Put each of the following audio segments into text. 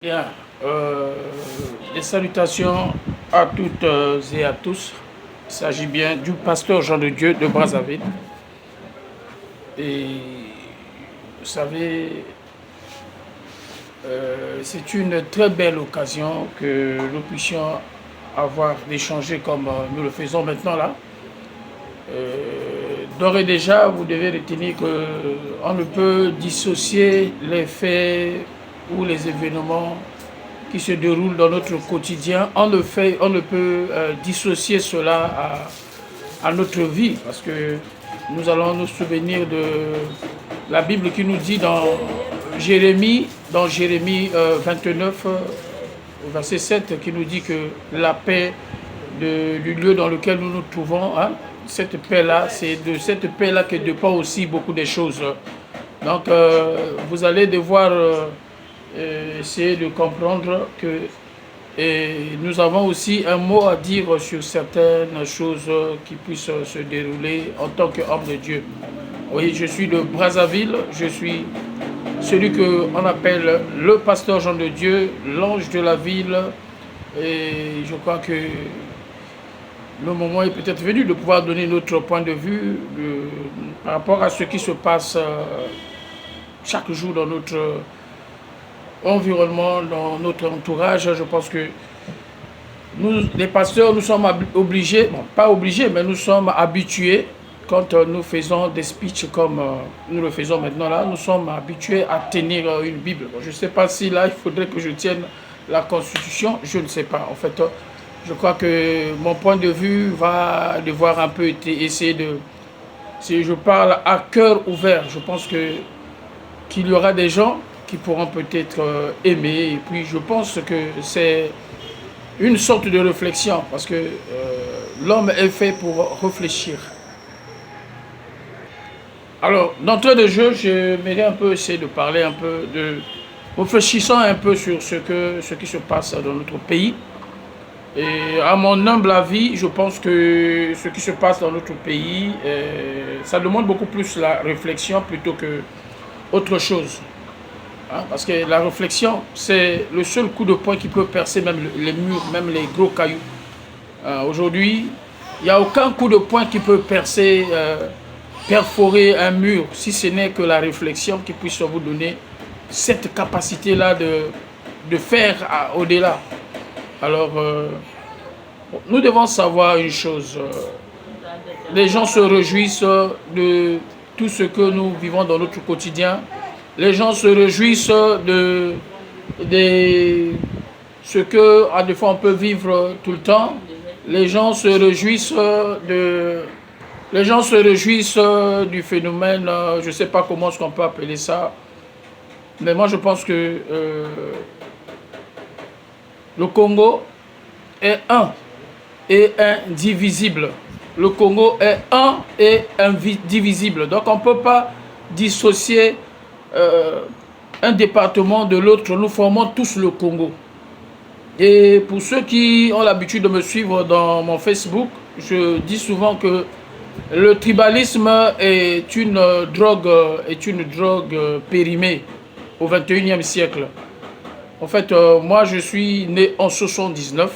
Bien, les salutations à toutes et à tous. Il s'agit bien du pasteur Jean de Dieu de Brazzaville. Et vous savez, c'est une très belle occasion que nous puissions avoir d'échanger comme nous le faisons maintenant là. D'ores et déjà, vous devez retenir qu'on ne peut dissocier les faits ou les événements qui se déroulent dans notre quotidien. On ne peut dissocier cela à notre vie, parce que nous allons nous souvenir de la Bible qui nous dit dans Jérémie 29, verset 7, qui nous dit que la paix du lieu dans lequel nous nous trouvons, hein, cette paix-là, c'est de cette paix-là que dépend aussi beaucoup de choses. Donc, vous allez devoir essayer de comprendre que nous avons aussi un mot à dire sur certaines choses qui puissent se dérouler en tant qu'homme de Dieu. Oui, je suis de Brazzaville, je suis celui qu'on appelle le pasteur Jean de Dieu, l'ange de la ville, et je crois que le moment est peut-être venu de pouvoir donner notre point de vue par rapport à ce qui se passe chaque jour dans notre environnement, dans notre entourage. Je pense que nous, les pasteurs, nous sommes obligés, bon, pas obligés, mais nous sommes habitués, quand nous faisons des speeches comme nous le faisons maintenant là, nous sommes habitués à tenir une Bible. Bon, je ne sais pas si là, il faudrait que je tienne la Constitution, je ne sais pas. En fait, je crois que mon point de vue va devoir un peu essayer de... Si je parle à cœur ouvert, je pense qu'il y aura des gens qui pourront peut-être aimer. Et puis je pense que c'est une sorte de réflexion, parce que l'homme est fait pour réfléchir. Alors, d'entrée de jeu, j'aimerais un peu essayer de parler un peu de... réfléchissant un peu sur ce qui se passe dans notre pays. Et à mon humble avis, je pense que ce qui se passe dans notre pays, ça demande beaucoup plus la réflexion plutôt que autre chose. Hein, parce que la réflexion, c'est le seul coup de poing qui peut percer même les murs, même les gros cailloux. Aujourd'hui, il n'y a aucun coup de poing qui peut perforer un mur, si ce n'est que la réflexion qui puisse vous donner cette capacité-là de faire au-delà. Alors, nous devons savoir une chose. Les gens se réjouissent de tout ce que nous vivons dans notre quotidien. Les gens se réjouissent de ce que, à des fois, on peut vivre tout le temps. Les gens se réjouissent du phénomène, je ne sais pas comment est-ce qu'on peut appeler ça. Mais moi, je pense que le Congo est un et indivisible. Le Congo est un et indivisible. Donc on ne peut pas dissocier un département de l'autre. Nous formons tous le Congo. Et pour ceux qui ont l'habitude de me suivre dans mon Facebook, je dis souvent que le tribalisme est une drogue périmée au XXIe siècle. En fait, moi, je suis né en 79.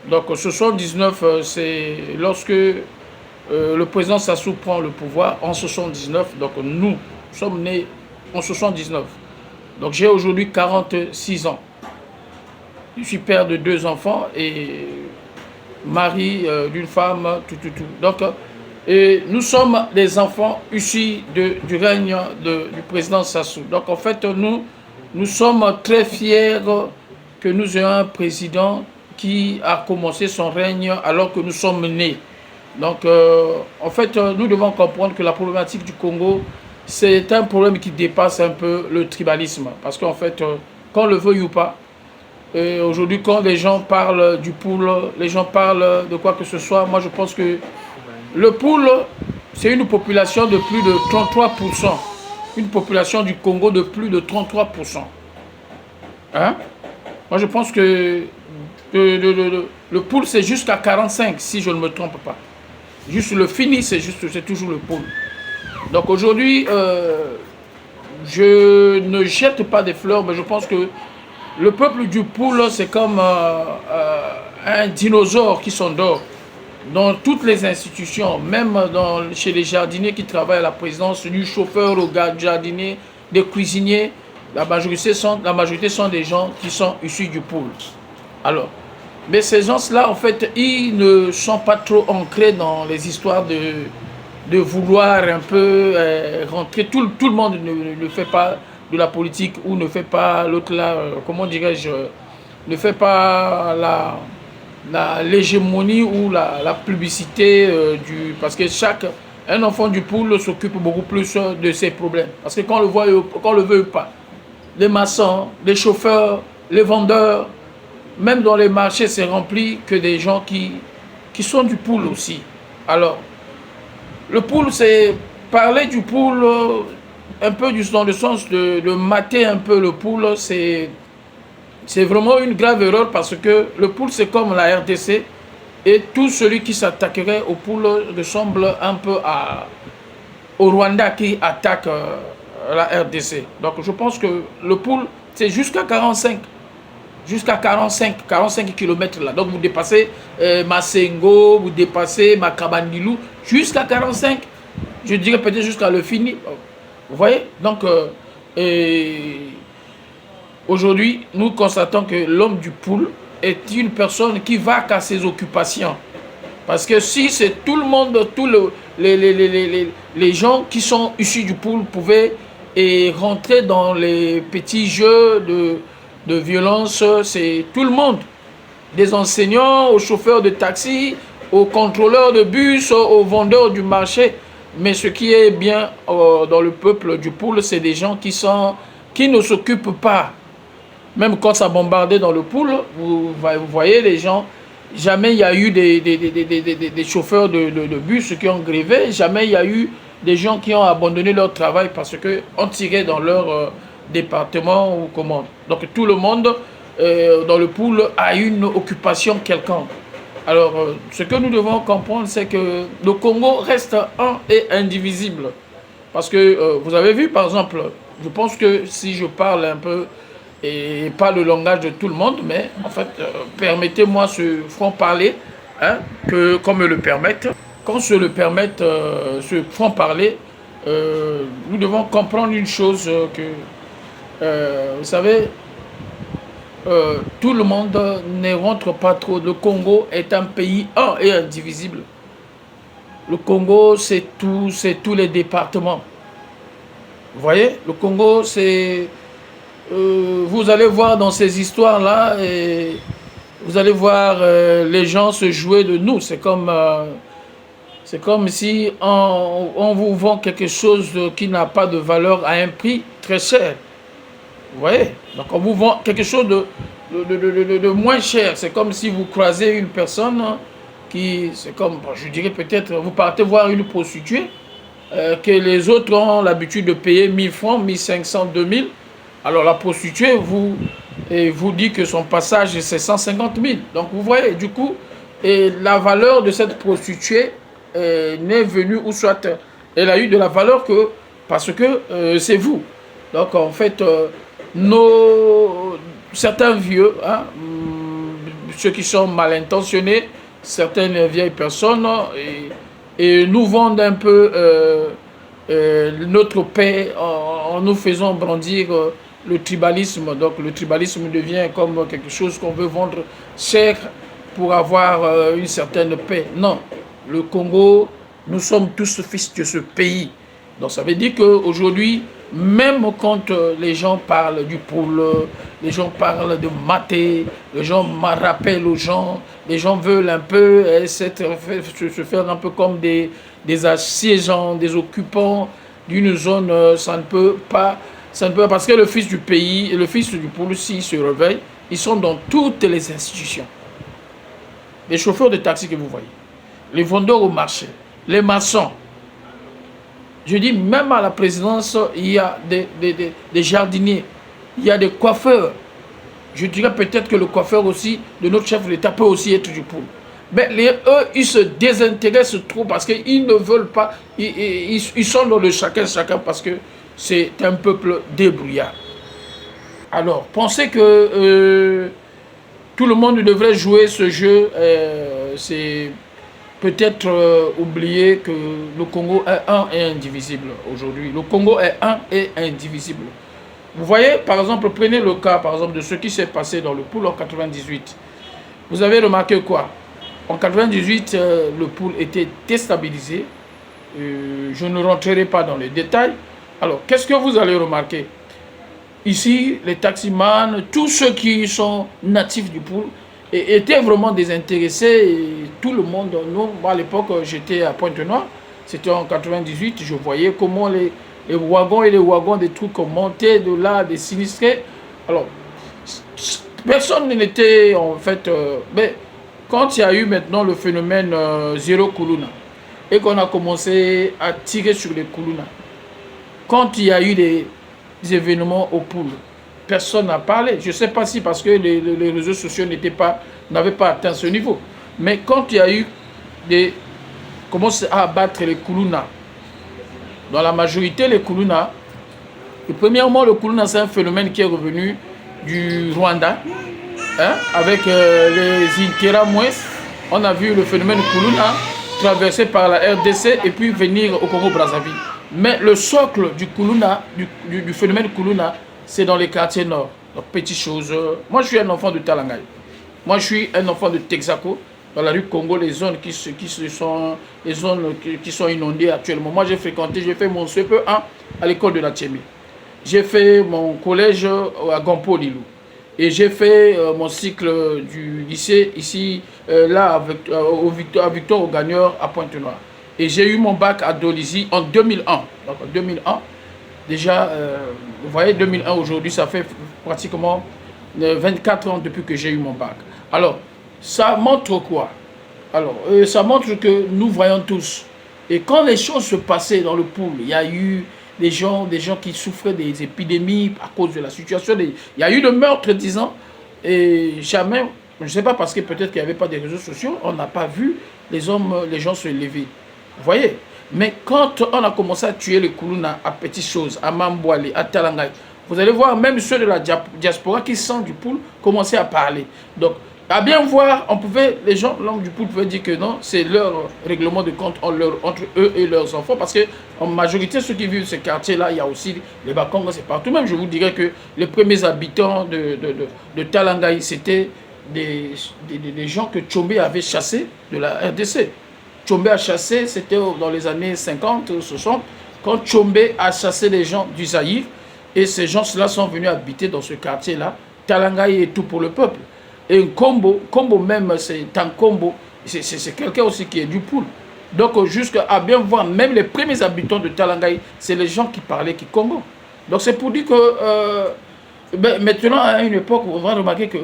Donc, 79, c'est lorsque le président Sassou prend le pouvoir en 79. Donc, nous sommes nés en 79. Donc, j'ai aujourd'hui 46 ans. Je suis père de 2 enfants et mari d'une femme, tout. Donc, nous sommes des enfants issus du règne du président Sassou. Donc, en fait, nous sommes très fiers que nous ayons un président qui a commencé son règne alors que nous sommes nés. Donc, en fait, nous devons comprendre que la problématique du Congo, c'est un problème qui dépasse un peu le tribalisme. Parce qu'en fait, qu'on le veuille ou pas, aujourd'hui, quand les gens parlent du poule, les gens parlent de quoi que ce soit, moi je pense que le poule, c'est une population de plus de 33%. Une population du Congo de plus de 33%. Hein? Moi, je pense que le poule, c'est jusqu'à 45, si je ne me trompe pas. Juste le fini, c'est toujours le poule. Donc aujourd'hui, je ne jette pas des fleurs, mais je pense que Le peuple du poule, c'est comme un dinosaure qui s'endort. Dans toutes les institutions, même chez les jardiniers qui travaillent à la présidence, du chauffeur au jardinier, des cuisiniers, la majorité sont des gens qui sont issus du poule. Alors, mais ces gens-là, en fait, ils ne sont pas trop ancrés dans les histoires de vouloir un peu rentrer. Tout le monde ne fait pas de la politique ou ne fait pas l'autre là, comment dirais-je, ne fait pas l'hégémonie ou la publicité parce que un enfant du poule s'occupe beaucoup plus de ses problèmes. Parce que quand on le veut pas, les maçons, les chauffeurs, les vendeurs, même dans les marchés, c'est rempli que des gens qui sont du poule aussi. Alors, le poule, c'est parler du poule un peu dans le sens de mater un peu le poule, c'est vraiment une grave erreur parce que le poule, c'est comme la RDC et tout celui qui s'attaquerait au poule ressemble un peu au Rwanda qui attaque la RDC. Donc je pense que le poule, c'est jusqu'à 45 km là. Donc vous dépassez Masengo, vous dépassez Makabandilou, jusqu'à 45, je dirais peut-être jusqu'à le fini. Vous voyez? Donc aujourd'hui, nous constatons que l'homme du poule est une personne qui va qu'à ses occupations. Parce que si c'est tout le monde, les gens qui sont issus du poule pouvaient rentrer dans les petits jeux de violence, c'est tout le monde. Des enseignants, aux chauffeurs de taxi, aux contrôleurs de bus, aux vendeurs du marché. Mais ce qui est bien dans le peuple du poule, c'est des gens qui ne s'occupent pas. Même quand ça bombardait dans le poule, vous voyez les gens, jamais il y a eu des chauffeurs de bus qui ont grévé, jamais il y a eu des gens qui ont abandonné leur travail parce qu'on tirait dans leur département ou comment. Donc tout le monde dans le poule a une occupation quelconque. Alors ce que nous devons comprendre, c'est que le Congo reste un et indivisible. Parce que vous avez vu par exemple, je pense que si je parle un peu et pas le langage de tout le monde, mais en fait, permettez-moi ce franc-parler, hein, qu'on me le permette. Qu'on se le permette, ce franc-parler, nous devons comprendre une chose vous savez, tout le monde ne rentre pas trop. Le Congo est un pays un et indivisible. Le Congo, c'est tous les départements. Vous voyez, le Congo, c'est... vous allez voir dans ces histoires-là, vous allez voir les gens se jouer de nous. C'est comme si on vous vend quelque chose qui n'a pas de valeur à un prix très cher. Vous voyez? Donc on vous vend quelque chose de moins cher. C'est comme si vous croisez une personne c'est comme, je dirais peut-être, vous partez voir une prostituée que les autres ont l'habitude de payer 1000 francs, 1500, 2000. Alors la prostituée vous dit que son passage c'est 150 000. Donc vous voyez, du coup, la valeur de cette prostituée n'est venue, ou soit elle a eu de la valeur que parce que c'est vous. Donc en fait, certains vieux, hein, ceux qui sont mal intentionnés, certaines vieilles personnes, et nous vendent un peu notre paix en nous faisant brandir le tribalisme. Donc le tribalisme devient comme quelque chose qu'on veut vendre cher pour avoir une certaine paix. Non, le Congo, nous sommes tous fils de ce pays. Donc ça veut dire qu'aujourd'hui, même quand les gens parlent du poule, les gens parlent de maté, les gens rappellent aux gens, les gens veulent un peu se faire un peu comme des assiégeants, des occupants d'une zone, ça ne peut pas, parce que le fils du pays, le fils du poule, s'il se réveille, ils sont dans toutes les institutions. Les chauffeurs de taxi que vous voyez, les vendeurs au marché, les maçons. Je dis, même à la présidence, il y a des jardiniers, il y a des coiffeurs. Je dirais peut-être que le coiffeur aussi de notre chef de l'État peut aussi être du poule. Mais eux, ils se désintéressent trop parce qu'ils ne veulent pas, ils sont dans le chacun parce que c'est un peuple débrouillard. Alors, pensez que tout le monde devrait jouer ce jeu, c'est peut-être oublier que le Congo est un et indivisible aujourd'hui. Le Congo est un et indivisible. Vous voyez, par exemple, prenez le cas par exemple, de ce qui s'est passé dans le pool en 98. Vous avez remarqué quoi? En 98, le pool était déstabilisé. Je ne rentrerai pas dans les détails. Alors, qu'est-ce que vous allez remarquer? Ici, les taximans, tous ceux qui sont natifs du pool, étaient vraiment désintéressés. Et tout le monde, nous, moi, à l'époque, j'étais à Pointe-Noire. C'était en 98. Je voyais comment les wagons et les wagons des trucs montaient de là, des sinistrés. Alors, personne n'était en fait... mais quand il y a eu maintenant le phénomène zéro Kuluna et qu'on a commencé à tirer sur les Kuluna, quand il y a eu des événements au pool, personne n'a parlé. Je ne sais pas si parce que les réseaux sociaux n'avaient pas atteint ce niveau. Mais quand il y a eu des... commencé à abattre les Kuluna, dans la majorité, les Kuluna, premièrement, le Kuluna, c'est un phénomène qui est revenu du Rwanda, hein, avec les Interamoues. On a vu le phénomène Kuluna traversé par la RDC et puis venir au Congo-Brazzaville. Mais le socle du Kuluna, du phénomène Kuluna, c'est dans les quartiers nord. Donc, petites choses. Moi, je suis un enfant de Talangaï. Moi, je suis un enfant de Texaco. Dans la rue Congo, les zones qui sont inondées actuellement. Moi, j'ai fait mon CP1 à l'école de la Tchémie. J'ai fait mon collège à Gampo, Lilou. Et j'ai fait mon cycle du lycée ici, là, à Victor au Gagneur, à Pointe-Noire. Et j'ai eu mon bac à Dolisie en 2001. Donc en 2001, déjà, vous voyez, 2001 aujourd'hui, ça fait pratiquement 24 ans depuis que j'ai eu mon bac. Alors, ça montre quoi? Alors, ça montre que nous voyons tous. Et quand les choses se passaient dans le pool, il y a eu des gens qui souffraient des épidémies à cause de la situation. Il y a eu de meurtres, disons, et jamais, je ne sais pas, parce que peut-être qu'il n'y avait pas de réseaux sociaux, on n'a pas vu les gens se lever. Vous voyez? Mais quand on a commencé à tuer les Kuluna à petites choses, à Mambouali, à Talangaï, vous allez voir même ceux de la diaspora qui sont du pool commencer à parler. Donc, à bien voir, les gens du pool pouvaient dire que non, c'est leur règlement de compte entre eux et leurs enfants, parce que en majorité, ceux qui vivent ce quartier-là, il y a aussi les Bakongo, c'est partout. Même, je vous dirais que les premiers habitants de Talangaï, c'était des gens que Tchombe avait chassés de la RDC. Tchombe a chassé, c'était dans les années 50, 60, quand Tchombe a chassé les gens du Zaïre, et ces gens-là sont venus habiter dans ce quartier-là. Talangaï est tout pour le peuple. Et Kombo même, c'est un Kombo, c'est quelqu'un aussi qui est du pool. Donc, jusqu'à bien voir, même les premiers habitants de Talangaï, c'est les gens qui parlaient Kikongo. Donc, c'est pour dire que maintenant, à une époque, on va remarquer que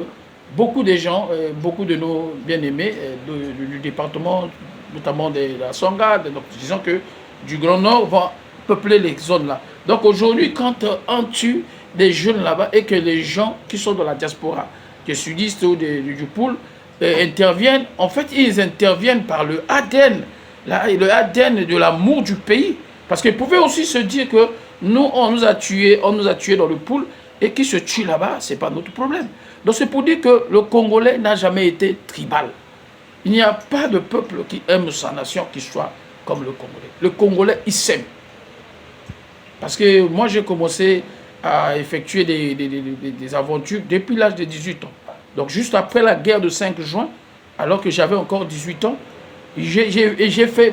beaucoup de gens, beaucoup de nos bien-aimés du département, notamment de la Songa, donc disons que du Grand Nord, vont peupler les zones là. Donc, aujourd'hui, quand on tue des jeunes là-bas et que les gens qui sont dans la diaspora, des sudistes ou du pool, interviennent, en fait, ils interviennent par le ADN, le ADN de l'amour du pays. Parce qu'ils pouvaient aussi se dire que nous, on nous a tués dans le pool, et qui se tue là-bas, ce n'est pas notre problème. Donc c'est pour dire que le Congolais n'a jamais été tribal. Il n'y a pas de peuple qui aime sa nation qui soit comme le Congolais. Le Congolais, il s'aime. Parce que moi, j'ai commencé à effectuer des aventures depuis l'âge de 18 ans. Donc juste après la guerre de 5 juin, alors que j'avais encore 18 ans, j'ai fait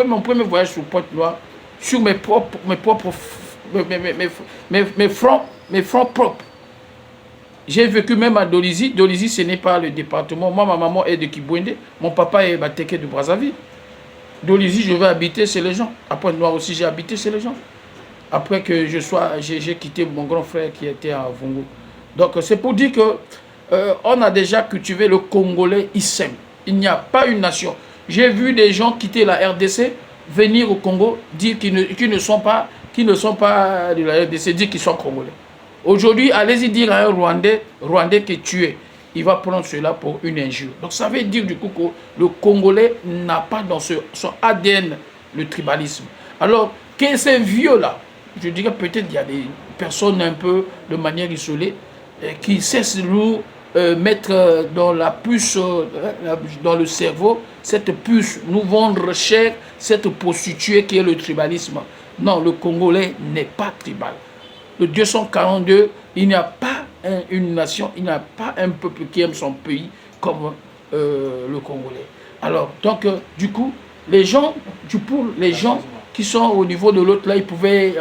mon premier voyage sur Pointe-Noire sur mes fronts propres. J'ai vécu même à Dolisie. Dolisie, ce n'est pas le département. Moi, ma maman est de Kibouende. Mon papa est Bateke de Brazzaville. Dolisie, je vais habiter chez les gens. À Pointe-Noire aussi, j'ai habité chez les gens. Après que j'ai quitté mon grand frère qui était à Vongo. Donc, c'est pour dire que on a déjà cultivé le Congolais, il s'aime. Il n'y a pas une nation. J'ai vu des gens quitter la RDC, venir au Congo, dire qu'ils ne sont pas de la RDC, dire qu'ils sont Congolais. Aujourd'hui, allez-y dire à un Rwandais qui est tué. Il va prendre cela pour une injure. Donc ça veut dire du coup que le Congolais n'a pas dans son ADN le tribalisme. Alors que ces vieux-là, je dirais peut-être qu'il y a des personnes un peu de manière isolée, qui cesse de nous mettre dans la puce, dans le cerveau, cette puce, nous vendre cher cette prostituée qui est le tribalisme. Non, le Congolais n'est pas tribal. Le 242, il n'y a pas une nation, il n'y a pas un peuple qui aime son pays comme le Congolais. Alors, donc, du coup, les gens, les gens qui sont au niveau de l'autre, là, ils pouvaient